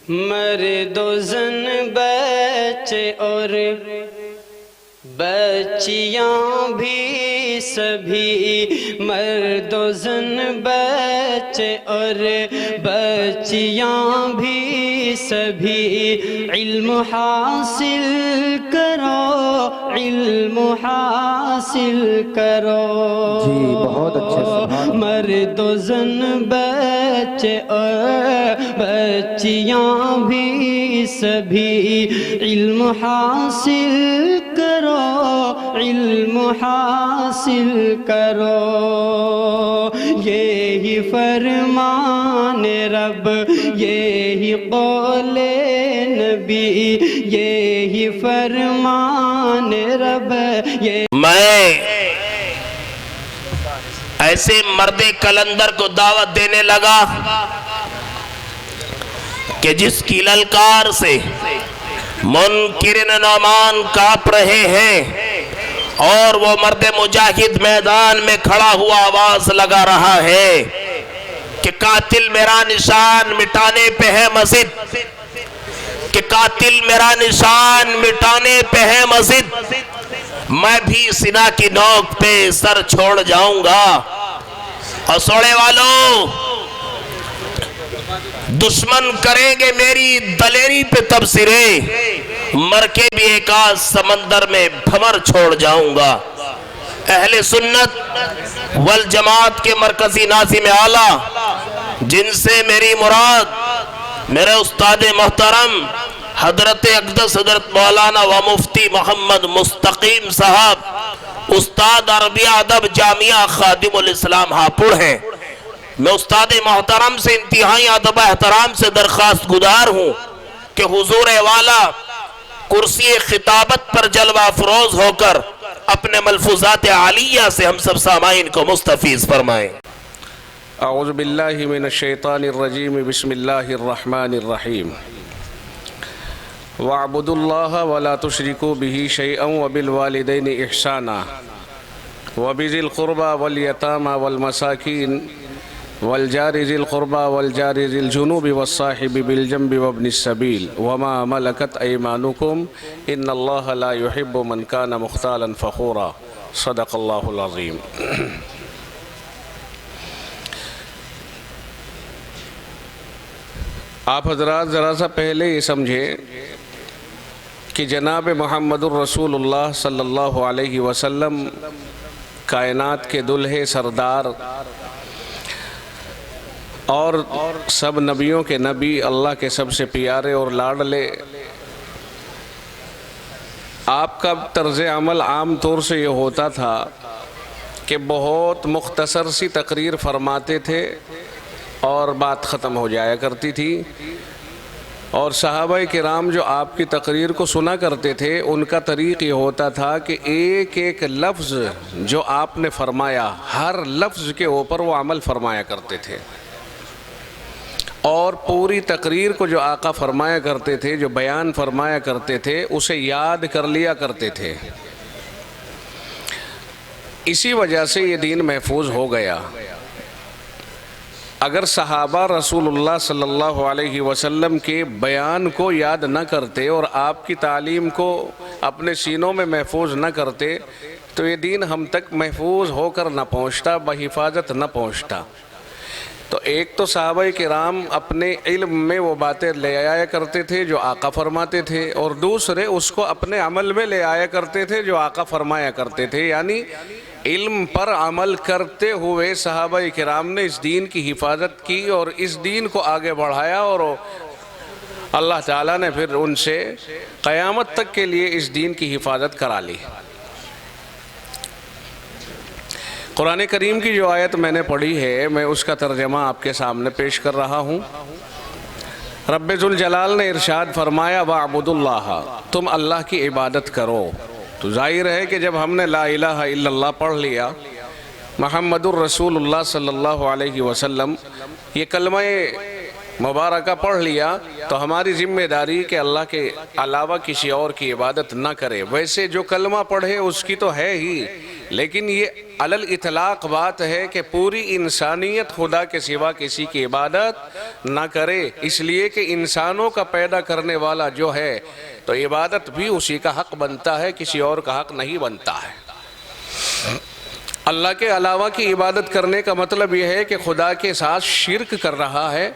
مرد و زن بچے اور بچیاں بھی سبھی، مرد و زن بچے اور بچیاں بھی سبھی، علم حاصل کرو، علم حاصل کرو۔ جی بہت اچھے، سبحان اللہ۔ مرد و زن بچے اور بچیاں بھی سبھی، علم حاصل کرو، علم حاصل کرو۔ یہی فرمان رب، یہی قول نبی، یہی فرمان رب، میں ایسے مرد کلندر کو دعوت دینے لگا کہ جس کی للکار سے منکرین نعمان کانپ رہے ہیں، اور وہ مرد مجاہد میدان میں کھڑا ہوا آواز لگا رہا ہے کہ قاتل میرا نشان مٹانے پہ ہے مزد، کہ قاتل میرا نشان مٹانے پہ ہے مزد، میں بھی سینہ کی نوک پہ سر چھوڑ جاؤں گا۔ اور سوڑے والوں، دشمن کریں گے میری دلیری پہ تبصرے، مر کے بھی ایک آدھ سمندر میں بھمر چھوڑ جاؤں گا۔ اہل سنت والجماعت کے مرکزی ناظم اعلیٰ، جن سے میری مراد میرے استاد محترم حضرت اقدس حضرت مولانا و مفتی محمد مستقیم صاحب، استاد عربی ادب جامعہ خادم الاسلام ہاپوڑ ہیں، میں استاد محترم سے انتہائی ادب احترام سے درخواست گزار ہوں کہ حضور والا کرسی خطابت پر جلوہ افروز ہو کر اپنے ملفوظات عالیہ سے ہم سب سامعین کو مستفیض فرمائیں۔ اعوذ باللہ من الشیطان الرجیم، بسم اللہ الرحمن الرحیم۔ وَاعْبُدُوا اللَّهَ وَلَا تُشْرِكُوا بِهِ شَيْئًا وَبِالْوَالِدَيْنِ إِحْسَانًا وَبِذِي الْقُرْبَى وَالْيَتَامَى وَالْمَسَاكِينِ وَالْجَارِ ذِي الْقُرْبَى وَالْجَارِ ذِي الْجُنُوبِ وَالصَّاحِبِ بِالْجَنبِ وَابْنِ السَّبِيلِ وَمَا مَلَكَتْ أَيْمَانُكُمْ إِنَّ اللَّهَ لَا يُحِبُّ مَنْ كَانَ مُخْتَالًا فَخُورًا۔ صدق اللہ العظیم۔ آپ حضرات ذرا سا پہلے یہ سمجھیں کہ جناب محمد الرسول اللہ صلی اللہ علیہ وسلم کائنات کے دلہے سردار اور سب نبیوں کے نبی، اللہ کے سب سے پیارے اور لاڈلے، آپ کا طرز عمل عام طور سے یہ ہوتا تھا کہ بہت مختصر سی تقریر فرماتے تھے اور بات ختم ہو جایا کرتی تھی، اور صحابہ کرام جو آپ کی تقریر کو سنا کرتے تھے ان کا طریق یہ ہوتا تھا کہ ایک ایک لفظ جو آپ نے فرمایا ہر لفظ کے اوپر وہ عمل فرمایا کرتے تھے، اور پوری تقریر کو جو آقا فرمایا کرتے تھے، جو بیان فرمایا کرتے تھے، اسے یاد کر لیا کرتے تھے۔ اسی وجہ سے یہ دین محفوظ ہو گیا۔ اگر صحابہ رسول اللہ صلی اللہ علیہ وسلم کے بیان کو یاد نہ کرتے اور آپ کی تعلیم کو اپنے سینوں میں محفوظ نہ کرتے تو یہ دین ہم تک محفوظ ہو کر نہ پہنچتا، بحفاظت نہ پہنچتا۔ تو ایک تو صحابہ کرام اپنے علم میں وہ باتیں لے آیا کرتے تھے جو آقا فرماتے تھے، اور دوسرے اس کو اپنے عمل میں لے آیا کرتے تھے جو آقا فرمایا کرتے تھے، یعنی علم پر عمل کرتے ہوئے صحابہ کرام نے اس دین کی حفاظت کی اور اس دین کو آگے بڑھایا، اور اللہ تعالیٰ نے پھر ان سے قیامت تک کے لیے اس دین کی حفاظت کرا لی۔ قرآن کریم کی جو آیت میں نے پڑھی ہے، میں اس کا ترجمہ آپ کے سامنے پیش کر رہا ہوں۔ رب ذوالجلال نے ارشاد فرمایا وَاعْبُدُوا اللَّهَ، تم اللہ کی عبادت کرو۔ تو ظاہر ہے کہ جب ہم نے لا الہ الا اللہ پڑھ لیا، محمد الرسول اللہ صلی اللہ علیہ وسلم یہ کلمہ مبارکہ پڑھ لیا، تو ہماری ذمہ داری کہ اللہ کے علاوہ کسی اور کی عبادت نہ کرے۔ ویسے جو کلمہ پڑھے اس کی تو ہے ہی، لیکن یہ علل اطلاق بات ہے کہ پوری انسانیت خدا کے سوا کسی کی عبادت نہ کرے، اس لیے کہ انسانوں کا پیدا کرنے والا جو ہے تو عبادت بھی اسی کا حق بنتا ہے، کسی اور کا حق نہیں بنتا ہے۔ اللہ کے علاوہ کی عبادت کرنے کا مطلب یہ ہے کہ خدا کے ساتھ شرک کر رہا ہے،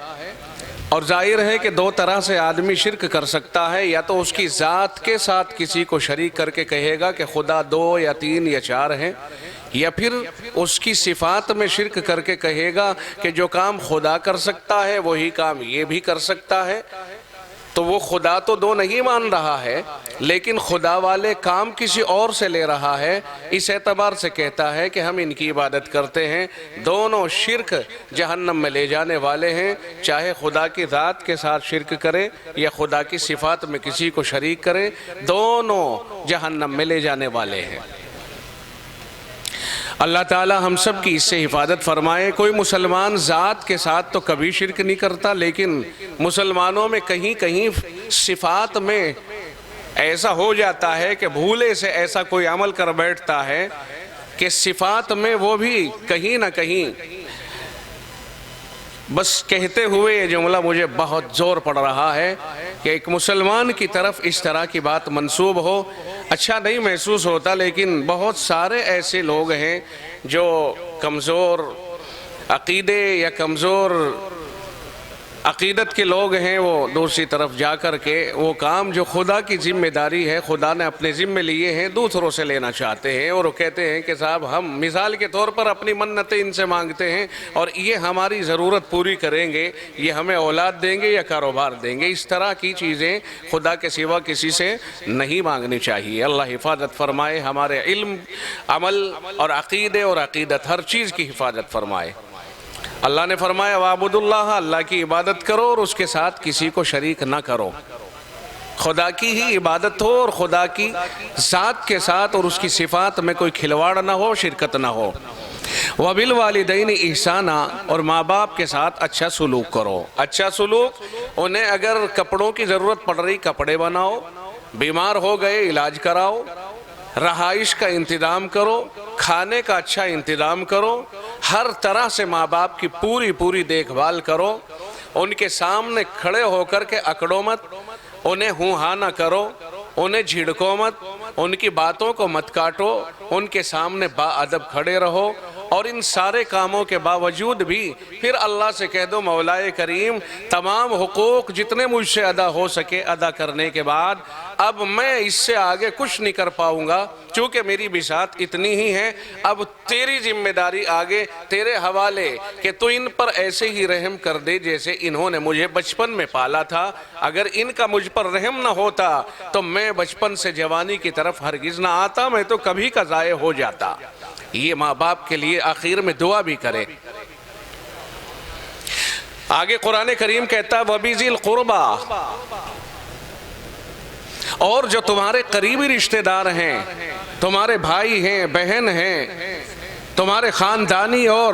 اور ظاہر ہے کہ دو طرح سے آدمی شرک کر سکتا ہے، یا تو اس کی ذات کے ساتھ کسی کو شریک کر کے کہے گا کہ خدا 2 یا 3 یا 4 ہیں، یا پھر اس کی صفات میں شرک کر کے کہے گا کہ جو کام خدا کر سکتا ہے وہی کام یہ بھی کر سکتا ہے۔ تو وہ خدا تو 2 نہیں مان رہا ہے، لیکن خدا والے کام کسی اور سے لے رہا ہے، اس اعتبار سے کہتا ہے کہ ہم ان کی عبادت کرتے ہیں۔ دونوں شرک جہنم میں لے جانے والے ہیں، چاہے خدا کی ذات کے ساتھ شرک کرے یا خدا کی صفات میں کسی کو شریک کرے، دونوں جہنم میں لے جانے والے ہیں۔ اللہ تعالی ہم سب کی اس سے حفاظت فرمائے۔ کوئی مسلمان ذات کے ساتھ تو کبھی شرک نہیں کرتا، لیکن مسلمانوں میں کہیں کہیں صفات میں ایسا ہو جاتا ہے کہ بھولے سے ایسا کوئی عمل کر بیٹھتا ہے کہ صفات میں وہ بھی کہیں نہ کہیں بس کہتے ہوئے یہ جملہ مجھے بہت زور پڑ رہا ہے کہ ایک مسلمان کی طرف اس طرح کی بات منسوب ہو، اچھا نہیں محسوس ہوتا، لیکن بہت سارے ایسے لوگ ہیں جو کمزور عقیدے یا کمزور عقیدت کے لوگ ہیں، وہ دوسری طرف جا کر کے وہ کام جو خدا کی ذمہ داری ہے، خدا نے اپنے ذمہ لیے ہیں، دوسروں سے لینا چاہتے ہیں، اور وہ کہتے ہیں کہ صاحب ہم مثال کے طور پر اپنی منتیں ان سے مانگتے ہیں اور یہ ہماری ضرورت پوری کریں گے، یہ ہمیں اولاد دیں گے یا کاروبار دیں گے۔ اس طرح کی چیزیں خدا کے سوا کسی سے نہیں مانگنی چاہیے۔ اللہ حفاظت فرمائے، ہمارے علم، عمل اور عقیدے اور عقیدت ہر چیز کی حفاظت فرمائے۔ اللہ نے فرمایا وَعْبُدُ اللَّهَ، اللہ کی عبادت کرو اور اس کے ساتھ کسی کو شریک نہ کرو۔ خدا کی ہی عبادت ہو اور خدا کی ذات کے ساتھ اور اس کی صفات میں کوئی کھلواڑ نہ ہو، شرکت نہ ہو۔ وَبِالْوَالِدَيْنِ إِحْسَانًا، اور ماں باپ کے ساتھ اچھا سلوک کرو۔ اچھا سلوک، انہیں اگر کپڑوں کی ضرورت پڑ رہی کپڑے بناؤ، بیمار ہو گئے علاج کراؤ، رہائش کا انتظام کرو، کھانے کا اچھا انتظام کرو، ہر طرح سے ماں باپ کی پوری دیکھ بھال کرو۔ ان کے سامنے کھڑے ہو کر کے اکڑو مت، انہیں ہوں ہاں نہ کرو، انہیں جھڑکو مت، ان کی باتوں کو مت کاٹو، ان کے سامنے با ادب کھڑے رہو۔ اور ان سارے کاموں کے باوجود بھی پھر اللہ سے کہہ دو مولا کریم تمام حقوق جتنے مجھ سے ادا ہو سکے ادا کرنے کے بعد اب میں اس سے آگے کچھ نہیں کر پاؤں گا، چونکہ میری بساط اتنی ہی ہے، اب تیری ذمہ داری آگے تیرے حوالے کہ تو ان پر ایسے ہی رحم کر دے جیسے انہوں نے مجھے بچپن میں پالا تھا۔ اگر ان کا مجھ پر رحم نہ ہوتا تو میں بچپن سے جوانی کی طرف ہرگز نہ آتا، میں تو کبھی کا ضائع ہو جاتا۔ یہ ماں باپ کے لیے آخر میں دعا بھی کرے۔ آگے قرآن کریم کہتا ہے وَبِذِي الْقُرْبَى، اور جو تمہارے قریبی رشتہ دار ہیں، تمہارے بھائی ہیں، بہن ہیں، تمہارے خاندانی اور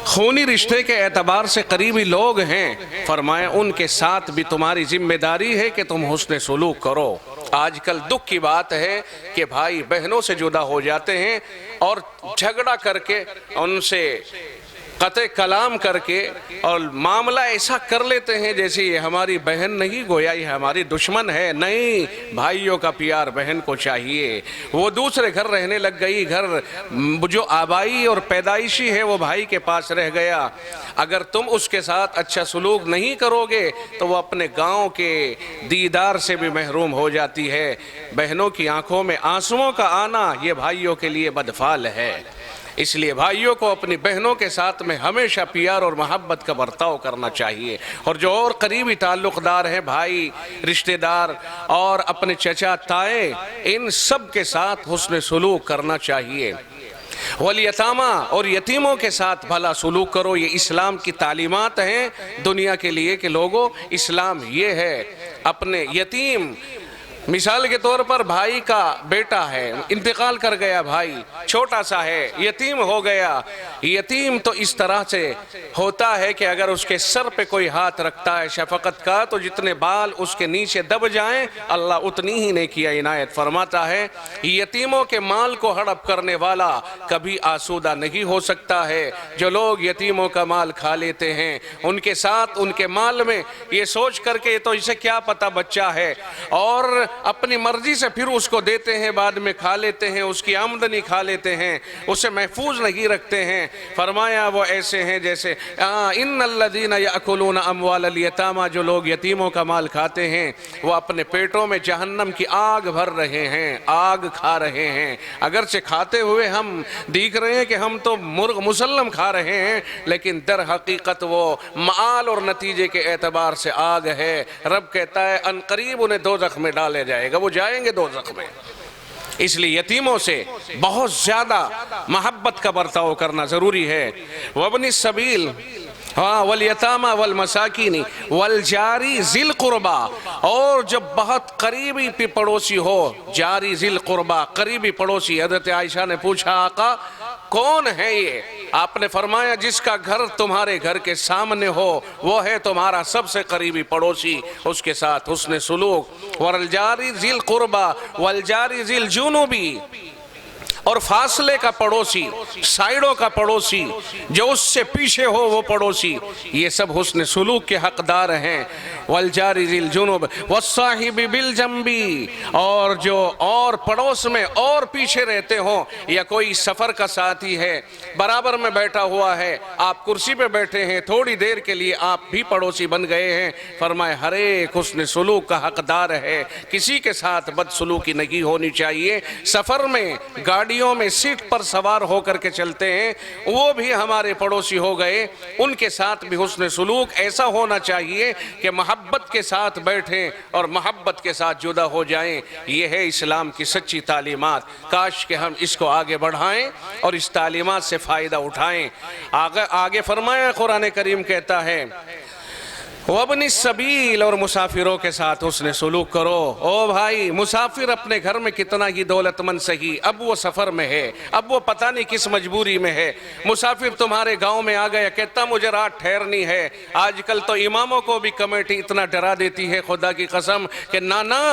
خونی رشتے کے اعتبار سے قریبی لوگ ہیں، فرمایا ان کے ساتھ بھی تمہاری ذمہ داری ہے کہ تم حسن سلوک کرو۔ آج کل دکھ کی بات ہے کہ بھائی بہنوں سے جدا ہو جاتے ہیں اور جھگڑا کر کے ان سے قطع کلام کر کے اور معاملہ ایسا کر لیتے ہیں جیسے یہ ہماری بہن نہیں، گویا یہ ہماری دشمن ہے۔ نہیں، بھائیوں کا پیار بہن کو چاہیے۔ وہ دوسرے گھر رہنے لگ گئی، گھر جو آبائی اور پیدائشی ہے وہ بھائی کے پاس رہ گیا۔ اگر تم اس کے ساتھ اچھا سلوک نہیں کرو گے تو وہ اپنے گاؤں کے دیدار سے بھی محروم ہو جاتی ہے۔ بہنوں کی آنکھوں میں آنسوؤں کا آنا یہ بھائیوں کے لیے بدفعل ہے۔ اس لیے بھائیوں کو اپنی بہنوں کے ساتھ میں ہمیشہ پیار اور محبت کا برتاؤ کرنا چاہیے، اور جو اور قریبی تعلق دار ہیں، بھائی، رشتہ دار اور اپنے چچا تائے، ان سب کے ساتھ حسن سلوک کرنا چاہیے۔ والیتاما، اور یتیموں کے ساتھ بھلا سلوک کرو۔ یہ اسلام کی تعلیمات ہیں دنیا کے لیے کہ لوگوں، اسلام یہ ہے اپنے یتیم मिसाल के तौर पर भाई का बेटा है, इंतकाल कर गया, भाई छोटा सा है, यतीम हो गया। यतीम तो इस तरह से होता है कि अगर उसके सर पे कोई हाथ रखता है शफकत का तो जितने बाल उसके नीचे दब जाएं अल्लाह उतनी ही नेकियां इनायत फरमाता है। यतीमों के माल को हड़प करने वाला कभी आसूदा नहीं हो सकता है। जो लोग यतीमों का माल खा लेते हैं उनके साथ उनके माल में ये सोच करके तो इसे क्या पता बच्चा है, और अपनी मर्जी से फिर उसको देते हैं, बाद में खा लेते हैं, उसकी आमदनी खा लेते हैं, उसे महफूज नहीं रखते हैं। फरमाया वो ऐसे हैं जैसे इन्नल्लज़ीना याकुलूना अम्वालल यतामा, जो लोग यतीमों का माल खाते हैं वो अपने पेटों में जहन्नम की आग भर रहे हैं, आग खा रहे हैं। अगरचे खाते हुए हम दिख रहे हैं कि हम तो मुर्ग मुसल्लम खा रहे हैं, लेकिन दर हकीकत वो माल और नतीजे के एतबार से आग है। रब कहता है अनकरीब उन्हें दोज़ख में डाले जाएगा, वो जाएंगे दोज़ख में। इसलिए यतीमों से बहुत ज़्यादा मोहब्बत का बर्ताव करना ज़रूरी है। वबनी सबील, हाँ, वल यतामा वल मसाकिनी वल जारी ज़िल क़ुरबा, और जब बहुत करीबी पड़ोसी हो, जारी ज़िल क़ुरबा, करीबी पड़ोसी। हज़रत आयशा ने पूछा आका कौन है ये? आपने फरमाया जिसका घर तुम्हारे घर के सामने हो वो है तुम्हारा सबसे करीबी पड़ोसी, उसके साथ हुस्न सुलूक। वल जारी ज़िल क़ुरबा वल जारी ज़िल जुनूबी, और फासले का पड़ोसी, साइडों का पड़ोसी, जो उससे पीछे हो वो पड़ोसी, ये सब हुस्न सुलूक के हकदार हैं। वल जारी ज़िल जुनूब वस्साहिबि बिल जंबी, और जो और पड़ोस में और पीछे रहते हो, या कोई सफ़र का साथी है बराबर में बैठा हुआ है, आप कुर्सी पे बैठे हैं, थोड़ी देर के लिए आप भी पड़ोसी बन गए हैं। फरमाए हर एक हुस्न सुलूक का हकदार है, किसी के साथ बदसलूकी नहीं होनी चाहिए। सफ़र में गाड़ी में सीट पर सवार होकर के चलते हैं वो भी हमारे पड़ोसी हो गए, उनके साथ भी हुस्न सुलूक ऐसा होना चाहिए कि मोहब्बत के साथ बैठें और मोहब्बत के साथ जुदा हो जाएं। ये है इस्लाम की सच्ची तालीमात। काश कि हम इसको आगे बढ़ाएं और इस तालीमात से फ़ायदा उठाएं। आगे फरमाया कुरान करीम कहता है वबनी सबील, और मुसाफिरों के साथ उसने सुलूक करो। ओ भाई, मुसाफिर अपने घर में कितना ही दौलतमंद सही, अब वो सफ़र में है, अब वो पता नहीं किस मजबूरी में है। मुसाफिर तुम्हारे गांव में आ गया, कहता मुझे रात ठहरनी है। आजकल तो इमामों को भी कमेटी इतना डरा देती है खुदा की कसम कि ना ना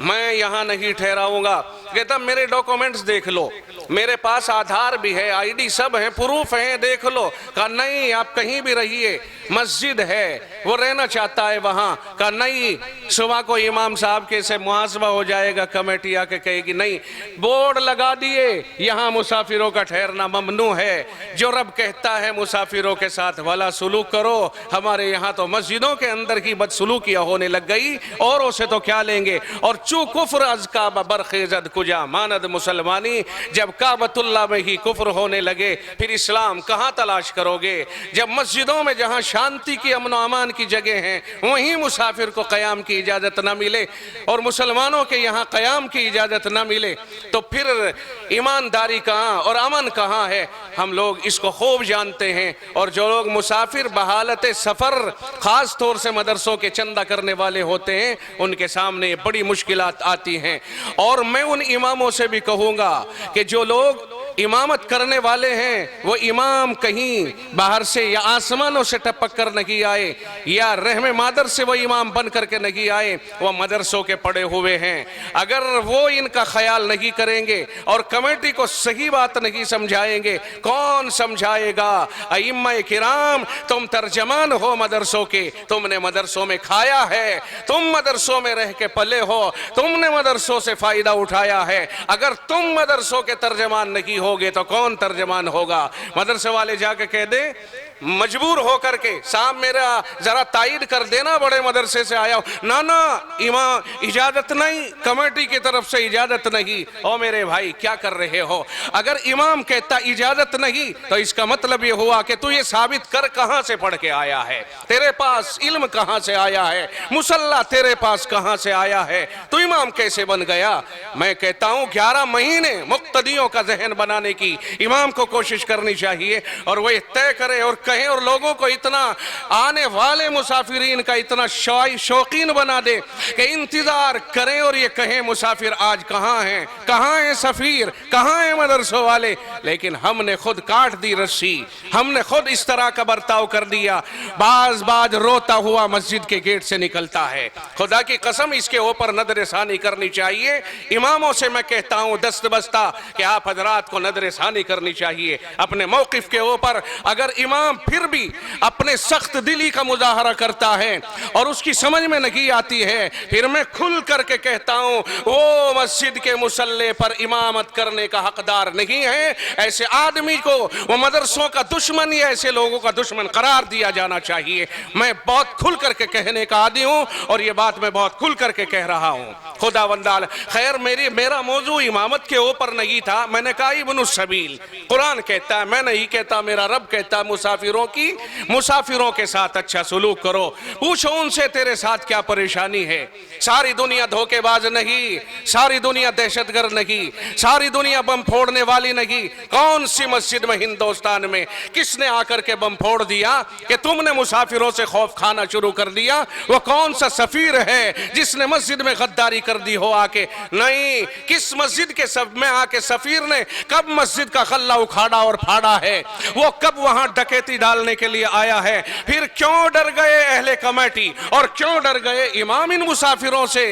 मैं यहाँ नहीं ठहराऊंगा। कहता मेरे डॉक्यूमेंट्स देख लो, मेरे पास आधार भी है, आईडी सब है, प्रूफ है, देख लो। कहा नहीं आप कहीं भी रहिए, मस्जिद है, वो रहना चाहता है वहाँ। कहा नहीं, सुबह को इमाम साहब के से मुहासबा हो जाएगा, कमेटी आके कहेगी नहीं। बोर्ड लगा दिए यहाँ मुसाफिरों का ठहरना ममनू है। जो रब कहता है मुसाफिरों के साथ भला सुलूक करो, हमारे यहाँ तो मस्जिदों के अंदर की बदसलूकियाँ होने लग गई, औरों से तो क्या लेंगे। और चू कुफ्र अज काबा बरखेजद कुजा मानद मुसलमानी, जब काबतुल्लाह में ही कुफ्र होने लगे फिर इस्लाम कहाँ तलाश करोगे। जब मस्जिदों में जहाँ शांति की अमन अमान की जगह हैं वहीं मुसाफिर को क़याम की इजाज़त न मिले और मुसलमानों के यहाँ क़याम की इजाज़त न मिले तो फिर ईमानदारी कहाँ और अमन कहाँ है। हम लोग इसको खूब जानते हैं। और जो लोग मुसाफिर बहालत सफ़र ख़ास तौर से मदरसों के चंदा करने वाले होते हैं उनके सामने बड़ी मुश्किलात आती हैं। और मैं उन इमामों से भी कहूँगा कि जो लोग इमामत करने वाले हैं वो इमाम कहीं बाहर से या आसमानों से टपक कर नहीं आए या रहमे मादर से वो इमाम बन करके नहीं आए, वो मदरसों के पड़े हुए हैं। अगर वो इनका ख्याल नहीं करेंगे और कमेटी को सही बात नहीं समझाएंगे, कौन समझाएगा। अइम्मा किराम, तुम तर्जमान हो मदरसों के, तुमने मदरसों में खाया है, तुम मदरसों में रह के पले हो, तुमने मदरसों से फ़ायदा उठाया है। अगर तुम मदरसों के तर्जमान नहीं होगे तो कौन तर्जमान होगा। मदरसे वाले जाके कह दे मजबूर होकर के साहब मेरा जरा तायीद कर देना, बड़े मदरसे से आया हूं। ना ना इमाम इजाजत नहीं, कमेटी की तरफ से इजाजत नहीं। ओ मेरे भाई क्या कर रहे हो। अगर इमाम कहता इजाजत नहीं तो इसका मतलब ये हुआ कि तू ये साबित कर कहां से पढ़ के आया है, तेरे पास इल्म कहां से आया है, मुसल्ला तेरे पास कहां से आया है, तू इमाम कैसे बन गया। मैं कहता हूं 11 महीने मुक्तदियों का जहन बनाने की इमाम को कोशिश करनी चाहिए और वह तय करे और कहें और लोगों को इतना आने वाले मुसाफिरीन का इतना शौकीन बना दे कि इंतजार करें और ये कहें मुसाफिर आज कहाँ हैं, कहाँ हैं सफ़ीर, कहाँ हैं मदरसों वाले। लेकिन हमने खुद काट दी रस्सी, हमने खुद इस तरह का बर्ताव कर दिया। बाज रोता हुआ मस्जिद के गेट से निकलता है। खुदा की कसम इसके ऊपर नजरसानी करनी चाहिए। इमामों से मैं कहता हूँ दस्त बस्ता कि आप हजरात को नजरसानी करनी चाहिए अपने मौक़िफ़ के ऊपर। अगर इमाम फिर भी अपने सख्त दिली का मुजाहरा करता है और उसकी समझ में नहीं आती है, फिर मैं खुल करके कहता हूँ वो मस्जिद के मुसल्ले पर इमामत करने का हकदार नहीं है। ऐसे आदमी को वो मदरसों का दुश्मन या ऐसे लोगों का दुश्मन करार दिया जाना चाहिए। मैं बहुत खुल करके कहने का आदी हूँ और ये बात मैं बहुत खुल करके कह रहा हूँ। खुदा वंदाल खैर मेरा मौजू इमामत के ऊपर नहीं था। मैंने कहा इब्नुस सबील, कुरान कहता है, मैं नहीं कहता, मेरा रब कहता है मुसाफिरों के साथ अच्छा सलूक करो। पूछो उनसे तेरे साथ क्या परेशानी है। सारी दुनिया धोखेबाज नहीं, सारी दुनिया दहशतगर्द नहीं, सारी दुनिया बम फोड़ने वाली नहीं। कौन सी मस्जिद में हिंदुस्तान में किसने आकर के बम फोड़ दिया कि तुमने मुसाफिरों से खौफ खाना शुरू कर दिया? वो कौन सा सफीर है जिसने मस्जिद में गद्दारी कर दी हो आके? नहीं, किस मस्जिद के सब में आके सफीर ने कब मस्जिद का खल्ला उखाड़ा और फाड़ा है? वो कब वहां डकैती डालने के लिए आया है? फिर क्यों डर गए अहले कमेटी और क्यों डर गए इमाम इन मुसाफिरों से?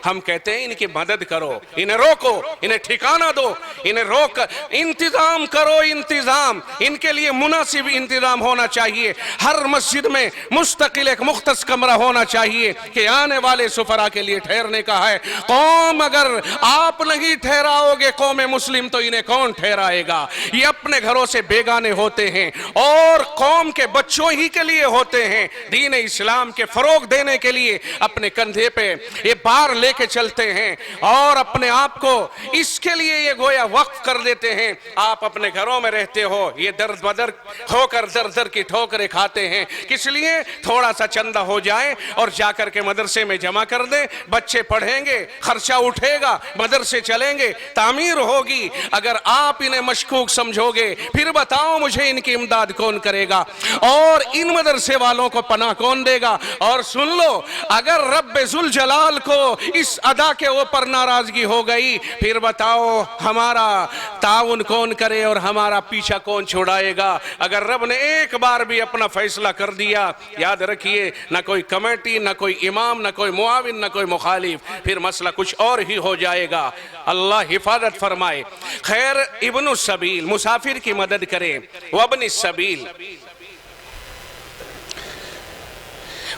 हम कहते हैं इनकी मदद करो, इन्हें रोको, इन्हें ठिकाना दो, इन्हें रोक इंतजाम करो। इंतजाम इनके लिए मुनासिब इंतजाम होना चाहिए। हर मस्जिद में मुस्तकिल एक मुख्तस कमरा होना चाहिए कि आने वाले सुफरा के लिए ठहरने का है। कौम अगर आप नहीं ठहराओगे कौम मुस्लिम तो इन्हें कौन ठहराएगा? ये अपने घरों से बेगाने होते हैं और कौम के बच्चों ही के लिए होते हैं। दीन इस्लाम के फरोग देने के लिए अपने कंधे पे ये बार लेके चलते हैं और अपने आप को इसके लिए ये गोया वक्फ कर देते हैं। आप अपने घरों में रहते हो, ये दर्द बदर होकर दर दर की ठोकरें खाते हैं। किस लिए? थोड़ा सा चंदा हो जाए और जाकर के मदरसे में जमा कर दे, बच्चे पढ़ेंगे, खर्चा उठेगा, मदरसे चलेंगे, तामीर होगी। अगर आप इन्हें मशकूक समझोगे फिर बताओ मुझे इनकी इमदाद कौन करेगा और इन मदरसे वालों को पनाह कौन देगा? और सुन लो, अगर रब्बे जुल जलाल को इस अदा के ऊपर नाराजगी हो गई फिर बताओ हमारा ताउन कौन करे और हमारा पीछा कौन छुड़ाएगा? अगर रब ने एक बार भी अपना फैसला कर दिया, याद रखिए, ना कोई कमेटी, ना कोई इमाम, ना कोई मुआविन, ना कोई मुखालिफ, फिर मसला कुछ और ही हो जाएगा। अल्लाह हिफाजत फरमाए। खैर, इब्नुस सबील मुसाफिर की मदद करें। वब्निस सबील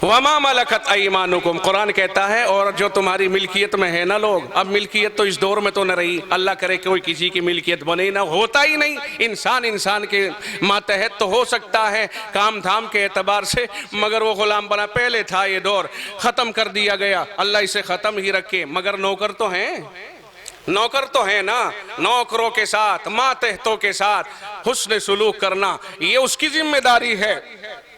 वमा मलकत ऐमानुकुम, कुरान कहता है और जो तुम्हारी मिल्कियत में है ना लोग। अब मिल्कियत तो इस दौर में तो न रही, अल्लाह करे कोई किसी की मिल्कियत बने ना, होता ही नहीं। इंसान के मातहत तो हो सकता है काम धाम के एतबार से, मगर वो गुलाम बना। पहले था ये दौर, ख़त्म कर दिया गया, अल्लाह इसे ख़त्म ही रखे। मगर नौकर तो हैं ना। नौकरों के साथ, मातहतों के साथ हुस्न सुलूक करना ये उसकी जिम्मेदारी है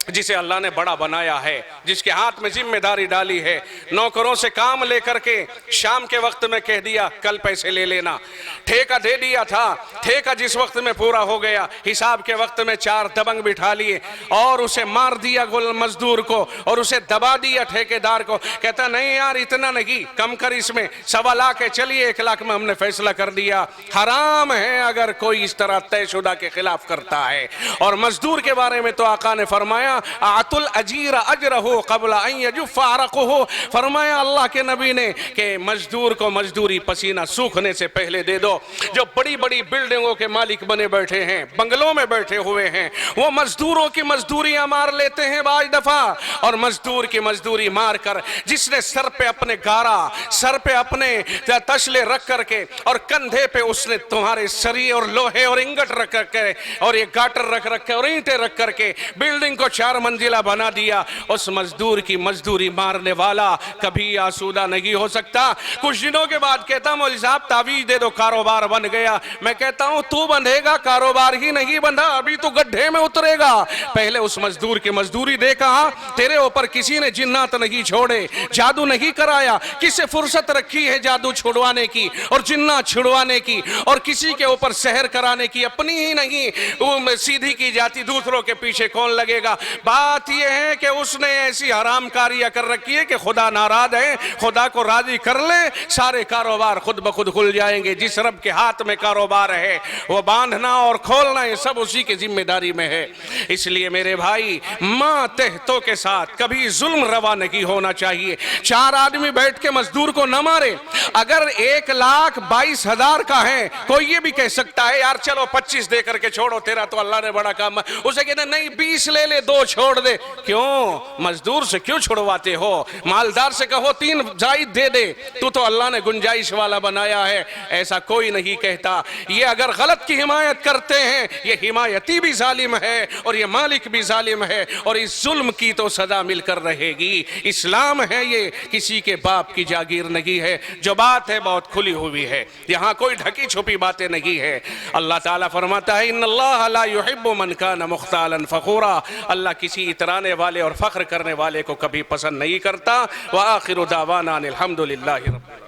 जिसे अल्लाह ने बड़ा बनाया है, जिसके हाथ में जिम्मेदारी डाली है। नौकरों से काम लेकर के शाम के वक्त में कह दिया कल पैसे ले लेना, ठेका दे दिया था, ठेका जिस वक्त में पूरा हो गया हिसाब के वक्त में 4 दबंग बिठा लिए और उसे मार दिया मजदूर को और उसे दबा दिया ठेकेदार को। कहता नहीं यार इतना नहीं, कम कर, इसमें 1.25 लाख है, चलिए 1 लाख में हमने फैसला कर दिया। हराम है अगर कोई इस तरह तयशुदा के खिलाफ करता है। और मजदूर के बारे में तो आका ने फरमाया आतुल अजीर अजरहु क़ब्ल अन यजुफ़्फ़ अरक़ुहु, फरमाया अल्लाह के नबी ने कि मजदूर को मजदूरी पसीना सूखने से पहले दे दो। जो बड़ी बड़ी बिल्डिंगों के मालिक बने बैठे हैं, बंगलों में बैठे हुए हैं, वो मजदूरों की मजदूरियां मार लेते हैं बाज दफा। और मजदूर की मजदूरी मार कर जिसने सर पे अपने गारा, सर पे अपने तशले रख करके और कंधे पे उसने तुम्हारे सरी और लोहे और इंगट रख करके और ये गाटर रख के और ईंटें रख करके बिल्डिंग को 4 मंजिला बना दिया, उस मजदूर की मजदूरी मारने वाला कभी आसूदा नहीं हो सकता। कुछ दिनों के बाद कहता मौलवी साहब तावीज दे दो, कारोबार बन गया। मैं कहता हूं तू बंधेगा, कारोबार ही नहीं बंधा, अभी तो गड्ढे में उतरेगा। पहले उस मजदूर की मजदूरी दे। कहा तेरे ऊपर किसी ने जिन्नात नहीं छोड़े, जादू नहीं कराया, किसे फुर्सत रखी है जादू छुड़वाने की और जिन्नात छुड़वाने की, और किसी के ऊपर सहर कराने की, अपनी ही नहीं वो सीधी की जाती, दूसरों के पीछे कौन लगेगा। बात यह है कि उसने ऐसी हराम कारियां कर रखी है कि खुदा नाराज है, खुदा को राजी कर ले, सारे कारोबार खुद ब खुद खुल जाएंगे। जिस रब के हाथ में कारोबार है वो बांधना और खोलना ये सब उसी की जिम्मेदारी में है। इसलिए मेरे भाई मातहतों के साथ कभी जुल्म रवा नहीं होना चाहिए। 4 आदमी बैठ के मजदूर को न मारे। अगर 1,22,000 का है, कोई ये भी कह सकता है यार चलो 25 दे करके छोड़ो, तेरा तो अल्लाह ने बड़ा काम। उसे कहते नहीं 20 ले ले, 2 छोड़ दे। क्यों मजदूर से क्यों छुड़वाते हो? मालदार से कहो 3 जायद दे दे, तू तो अल्लाह ने गुंजाइश वाला बनाया है। ऐसा कोई नहीं कहता। ये अगर गलत की हिमायत करते हैं, ये हिमायती भी जालिम है और ये मालिक भी जालिम है, और इस जुल्म की तो सजा मिलकर रहेगी। इस्लाम है ये, किसी के बाप की जागीर नहीं है। जो बात है बहुत खुली हुई है, यहाँ कोई ढकी छुपी बातें नहीं है। अल्लाह ताला फरमाता है इन्नल्लाह ला युहिब्बु मन कान मुख्तालन फखूरा, अल्लाह किसी इतराने वाले और फख्र करने वाले को कभी पसंद नहीं करता। व आखिरु दावाना अनिल हम्दुलिल्लाहि रब्बिल